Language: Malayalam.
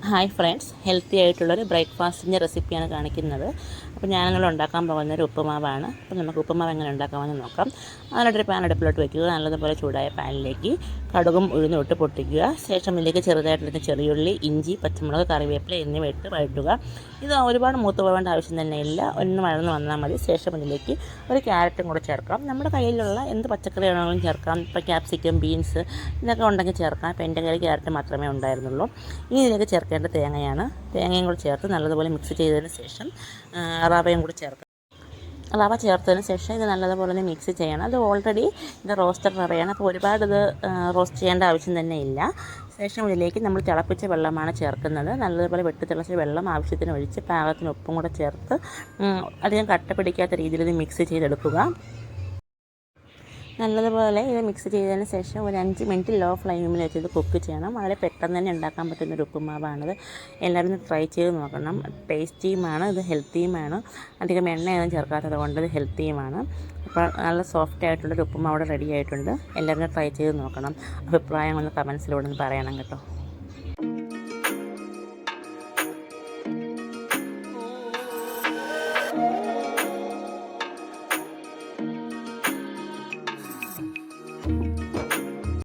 ഹായ് ഫ്രണ്ട്സ്, ഹെൽത്തി ആയിട്ടുള്ളൊരു ബ്രേക്ക്ഫാസ്റ്റിൻ്റെ റെസിപ്പിയാണ് കാണിക്കുന്നത്. അപ്പോൾ ഞാനിവിടെ ഉണ്ടാക്കാൻ പോകുന്നൊരു ഉപ്പുമാവാണ്. അപ്പോൾ നമുക്ക് ഉപ്പുമാവ് എങ്ങനെ ഉണ്ടാക്കാമെന്ന് നോക്കാം. അതിനൊരു പാൻ അടുപ്പിലോട്ട് വയ്ക്കുക. നല്ലതുപോലെ ചൂടായ പാനിലേക്ക് കടുകും ഉഴുന്നും ഇട്ട് പൊട്ടിക്കുക. ശേഷം ഇതിലേക്ക് ചെറുതായിട്ടിരുന്ന ചെറിയുള്ളി, ഇഞ്ചി, പച്ചമുളക്, കറിവേപ്പില എന്നിവ ഇട്ട് വഴറ്റുക. ഇത് ഒരുപാട് മൂത്ത് പോകേണ്ട ആവശ്യം തന്നെ ഇല്ല, ഒന്ന് വഴന്ന് വന്നാൽ മതി. ശേഷം ഇതിലേക്ക് ഒരു ക്യാരറ്റും കൂടെ ചേർക്കാം. നമ്മുടെ കയ്യിലുള്ള എന്ത് പച്ചക്കറി ആണെങ്കിലും ചേർക്കാം. ഇപ്പോൾ ക്യാപ്സിക്കം, ബീൻസ് ഇതൊക്കെ ഉണ്ടെങ്കിൽ ചേർക്കാം. ഇപ്പോൾ എൻ്റെ കയ്യിൽ ക്യാരറ്റ് മാത്രമേ ഉണ്ടായിരുന്നുള്ളൂ. ഇനി ഇതിലേക്ക് ചേർക്കേണ്ട തേങ്ങയാണ്. തേങ്ങയും കൂടി ചേർത്ത് നല്ലതുപോലെ മിക്സ് ചെയ്തതിന് ശേഷം റവയും കൂടി ചേർക്കാം. റവ ചേർത്തതിന് ശേഷം ഇത് നല്ലതുപോലെ ഒന്ന് മിക്സ് ചെയ്യണം. അത് ഓൾറെഡി ഇത് റോസ്റ്റഡ് റവയാണ്, അപ്പോൾ ഒരുപാട് ഇത് റോസ്റ്റ് ചെയ്യേണ്ട ആവശ്യം തന്നെ ഇല്ല. ശേഷം ഇതിലേക്ക് നമ്മൾ തിളപ്പിച്ച വെള്ളമാണ് ചേർക്കുന്നത്. നല്ലതുപോലെ വെട്ടി തിളച്ച വെള്ളം ആവശ്യത്തിന് ഒഴിച്ച് പാകത്തിന് ഉപ്പും കൂടെ ചേർത്ത് അധികം കട്ട പിടിക്കാത്ത രീതിയിൽ ഇത് മിക്സ് ചെയ്തെടുക്കുക. നല്ലതുപോലെ ഇത് മിക്സ് ചെയ്തതിന് ശേഷം ഒരു 5 മിനിറ്റ് ലോ ഫ്ലെയിമിൽ വെച്ച് ഇത് കുക്ക് ചെയ്യണം. വളരെ പെട്ടെന്ന് തന്നെ ഉണ്ടാക്കാൻ പറ്റുന്നൊരു ഉപ്പുമാവാണിത്. എല്ലാവരും ട്രൈ ചെയ്ത് നോക്കണം. ടേസ്റ്റിയുമാണ്, ഇത് ഹെൽത്തിയുമാണ്. അധികം എണ്ണയൊന്നും ചേർക്കാത്തത് കൊണ്ട് ഇത് ഹെൽത്തിയുമാണ്. അപ്പോൾ നല്ല സോഫ്റ്റ് ആയിട്ടുള്ളൊരു ഉപ്പുമാവ് റെഡി ആയിട്ടുണ്ട്. എല്ലാവരും ട്രൈ ചെയ്ത് നോക്കണം. അഭിപ്രായം ഒന്ന് കമൻസിലൂടെ ഒന്ന് പറയണം കേട്ടോ.